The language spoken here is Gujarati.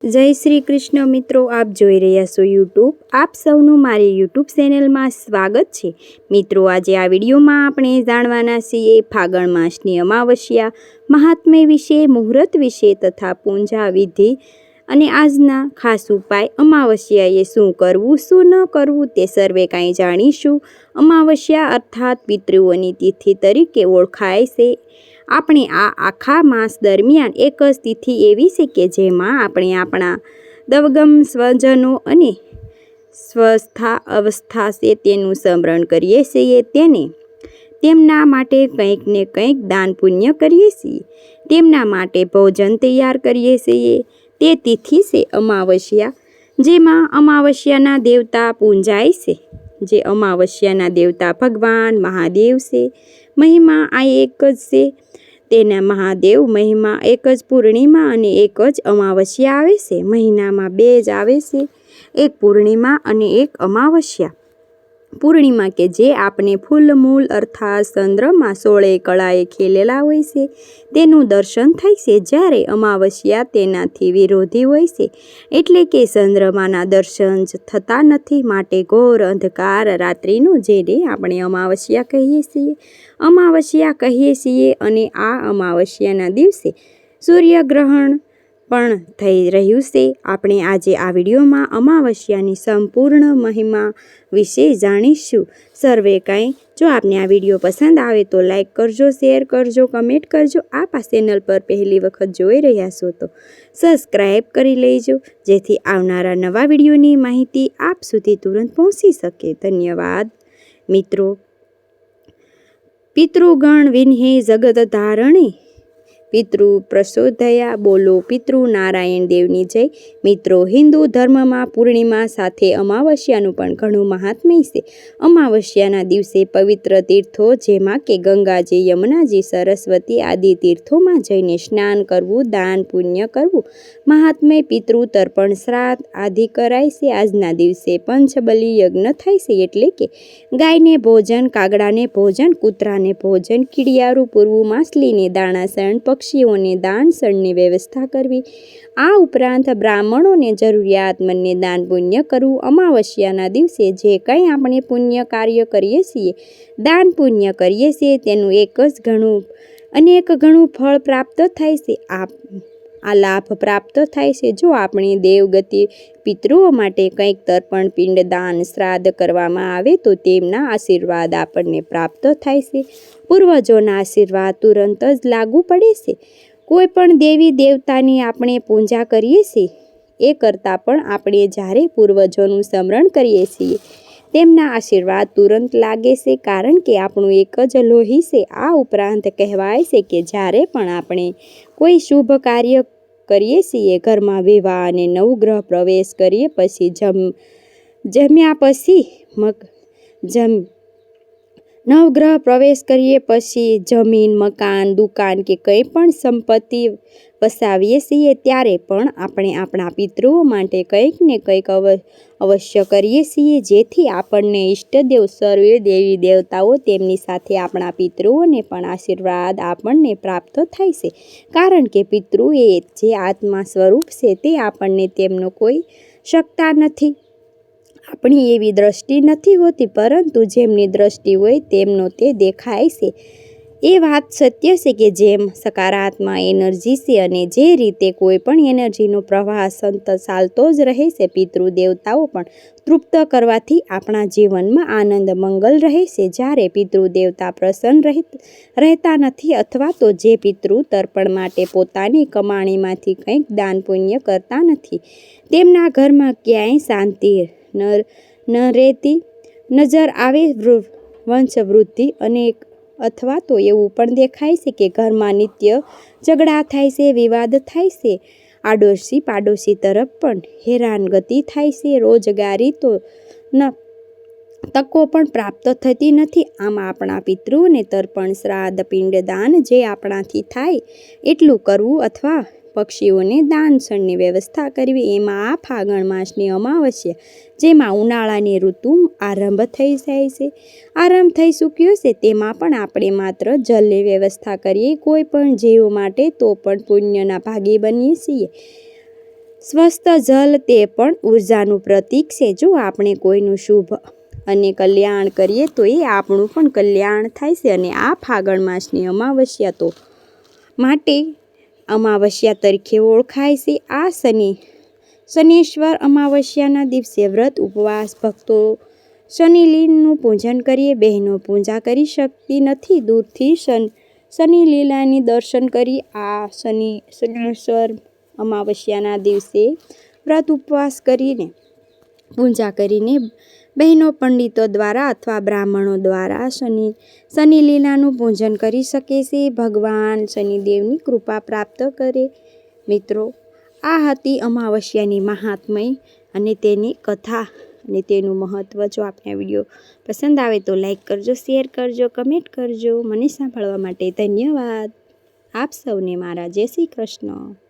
જય શ્રી કૃષ્ણ મિત્રો, આપ જોઈ રહ્યા છો યુટ્યુબ. આપ સૌનું મારી યુટ્યુબ ચેનલમાં સ્વાગત છે. મિત્રો, આજે આ વિડીયોમાં આપણે જાણવાના છીએ ફાગણ માસની અમાવસ્યા, મહાત્મ્ય વિશે, મુહૂર્ત વિશે તથા પૂજા વિધિ અને આજના ખાસ ઉપાય. અમાવસ્યાએ શું કરવું શું ન કરવું તે સર્વે કાંઈ જાણીશું. અમાવસ્યા અર્થાત પિતૃઓની તિથિ તરીકે ઓળખાય છે. આપણે આ આખા માસ દરમિયાન એક જ તિથિ એવી છે કે જેમાં આપણે આપણા દવગમ સ્વજનો અને સ્વસ્થા અવસ્થા છે તેનું સ્મરણ કરીએ છીએ. તેમના માટે કંઈક ને કંઈક દાન પુણ્ય કરીએ છીએ. તેમના માટે ભોજન તૈયાર કરીએ છીએ. તે તિથિ છે અમાવસ્યા, જેમાં અમાવસ્યાના દેવતા પૂંજાય છે. જે અમાવસ્યાના દેવતા ભગવાન મહાદેવ છે. મહિમા આ એક જ છે. તેના મહાદેવ મહિમા એક જ પૂર્ણિમા અને એક જ અમાવસ્યા આવે છે. મહિનામાં બે જ આવે છે, એક પૂર્ણિમા અને એક અમાવસ્યા. પૂર્ણિમા કે જે આપણે ફૂલ મૂલ અર્થાત ચંદ્રમાં 16 કળાએ ખીલેલા હોય છે તેનું દર્શન થાય છે, જ્યારે અમાવસ્યા તેનાથી વિરોધી હોય છે, એટલે કે ચંદ્રમાના દર્શન જ થતા નથી. માટે ઘોર અંધકાર રાત્રિનું જેને આપણે અમાવસ્યા કહીએ છીએ. અને આ અમાવસ્યાના દિવસે સૂર્યગ્રહણ પણ થઈ રહ્યું છે. આપણે આજે આ વિડીયોમાં અમાવસ્યાની સંપૂર્ણ મહિમા વિશે જાણીશું. સર્વે કાંઈ જો આપને આ વિડીયો પસંદ આવે તો લાઈક કરજો, શેર કરજો, કમેન્ટ કરજો. આપ આ ચેનલ પર પહેલી વખત જોઈ રહ્યા છો તો સબસ્ક્રાઈબ કરી લેજો, જેથી આવનારા નવા વિડીયોની માહિતી આપ સુધી તુરંત પહોંચી શકે. ધન્યવાદ મિત્રો. પિતૃગણ વિન્હે જગત ધારણે પિતૃ પ્રચોદયા. બોલો પિતૃ નારાયણ દેવની જય. મિત્રો, હિન્દુ ધર્મમાં પૂર્ણિમા સાથે અમાવસ્યાનું પણ ઘણું મહાત્મ્ય છે. અમાવસ્યાના દિવસે પવિત્ર તીર્થો જેમાં કે ગંગાજી, યમુનાજી, સરસ્વતી આદિ તીર્થોમાં જઈને સ્નાન કરવું, દાન પુણ્ય કરવું, મહાત્મ્ય પિતૃ તર્પણ શ્રાદ્ધ આદિ કરાય છે. આજના દિવસે પંચબલી યજ્ઞ થાય છે, એટલે કે ગાયને ભોજન, કાગડાને ભોજન, કૂતરાને ભોજન, કીડિયારું પૂરવું, માછલીને દાણાસણ, પક્ષીઓને દાન સણની વ્યવસ્થા કરવી. આ ઉપરાંત બ્રાહ્મણોને જરૂરિયાતમંદને દાન પુણ્ય કરવું. અમાવસ્યાના દિવસે જે કંઈ આપણે પુણ્ય કાર્ય કરીએ છીએ, દાન પુણ્ય કરીએ છીએ, તેનું અનેક ગણું ફળ પ્રાપ્ત થાય છે. આ લાભ પ્રાપ્ત થાય છે જો આપણે દેવગતિ પિતૃઓ માટે કંઈક તર્પણ, પિંડ દાન, શ્રાદ્ધ કરવામાં આવે તો તેમના આશીર્વાદ આપણને પ્રાપ્ત થાય છે. પૂર્વજોના આશીર્વાદ તુરંત જ લાગુ પડે છે. કોઈ પણ દેવી દેવતાની આપણે પૂજા કરીએ છીએ એ કરતાં પણ આપણે જ્યારે પૂર્વજોનું સ્મરણ કરીએ છીએ તેમના આશીર્વાદ તુરંત લાગે છે, કારણ કે આપણું એક જ લોહી છે. આ ઉપરાંત કહેવાય છે કે જ્યારે પણ આપણે કોઈ શુભ કાર્ય કરીએ છીએ, ઘરમાં વિવાહ અને નવગ્રહ પ્રવેશ કરીએ પછી નવગ્રહ પ્રવેશ કરીએ પછી જમીન, મકાન, દુકાન કે કંઈ પણ સંપત્તિ વસાવીએ છીએ, ત્યારે પણ આપણે આપણા પિતૃઓ માટે કંઈક ને કંઈક અવશ્ય કરીએ છીએ, જેથી આપણને ઈષ્ટદેવ, સર્વે દેવી દેવતાઓ, તેમની સાથે આપણા પિતૃઓને પણ આશીર્વાદ આપણને પ્રાપ્ત થાય છે. કારણ કે પિતૃ એ જે આત્મા સ્વરૂપ છે, તે આપણને તેમનો કોઈ શકતા નથી. આપણી એવી દ્રષ્ટિ નથી હોતી, પરંતુ જેમની દ્રષ્ટિ હોય તેમનો તે દેખાય છે. એ વાત સત્ય છે કે જેમ સકારાત્મક એનર્જી છે અને જે રીતે કોઈ પણ એનર્જીનો પ્રવાહ સંત ચાલતો જ રહે છે, પિતૃ દેવતાઓ પણ તૃપ્ત કરવાથી આપણા જીવનમાં આનંદ મંગલ રહે છે. જ્યારે પિતૃ દેવતા પ્રસન્ન રહેતા નથી અથવા તો જે પિતૃ તર્પણ માટે પોતાની કમાણીમાંથી કંઈક દાન પુણ્ય કરતા નથી, તેમના ઘરમાં ક્યાંય શાંતિ ન રહેતી નજર આવે. વંશવૃદ્ધિ અથવા તો એવું પણ દેખાય છે કે ઘરમાં નિત્ય ઝઘડા થાય છે, વિવાદ થાય છે. આડોશી પાડોશી તરફ પણ હેરાનગતિ થાય છે. રોજગારી તકો પણ પ્રાપ્ત થતી નથી. આમ આપણા પિતૃઓને તર્પણ, શ્રાદ્ધ, પિંડ દાન જે આપણાથી થાય એટલું કરવું અથવા પક્ષીઓને દાન સણની વ્યવસ્થા કરવી. એમાં આ ફાગણ માસની અમાવસ્યા, જેમાં ઉનાળાની ઋતુ આરંભ થઈ ચૂક્યો છે, તેમાં પણ આપણે માત્ર જલની વ્યવસ્થા કરીએ કોઈ પણ જીવ માટે તો પણ પુણ્યના ભાગી બનીએ છીએ. સ્વસ્થ જલ તે પણ ઉર્જાનું પ્રતીક છે. જો આપણે કોઈનું શુભ અને કલ્યાણ કરીએ તો એ આપણું પણ કલ્યાણ થાય છે. અને આ ફાગણ માસની અમાવસ્યા તો માટે અમાવસ્યા તરીકે ઓળખાય છે. આ શનિશ્વર અમાવસ્યાના દિવસે વ્રત ઉપવાસ ભક્તો શનિલીલાનું પૂજન કરીએ. બહેનો પૂજા કરી શકતી નથી દૂરથી શનિલીલાની દર્શન કરી આ શનિશ્વર અમાવસ્યાના દિવસે વ્રત ઉપવાસ કરીને પૂજા કરીને બહેનો પંડિતો દ્વારા અથવા બ્રાહ્મણો દ્વારા શનિલીલાનું પૂજન કરી શકે છે. ભગવાન શનિદેવની કૃપા પ્રાપ્ત કરે. મિત્રો, આ હતી અમાવસ્યાની મહાત્મય અને તેની કથા અને તેનું મહત્ત્વ. જો આપને વિડીયો પસંદ આવે તો લાઈક કરજો, શેર કરજો, કમેન્ટ કરજો. મને સાંભળવા માટે ધન્યવાદ. આપ સૌને મારા જય શ્રી કૃષ્ણ.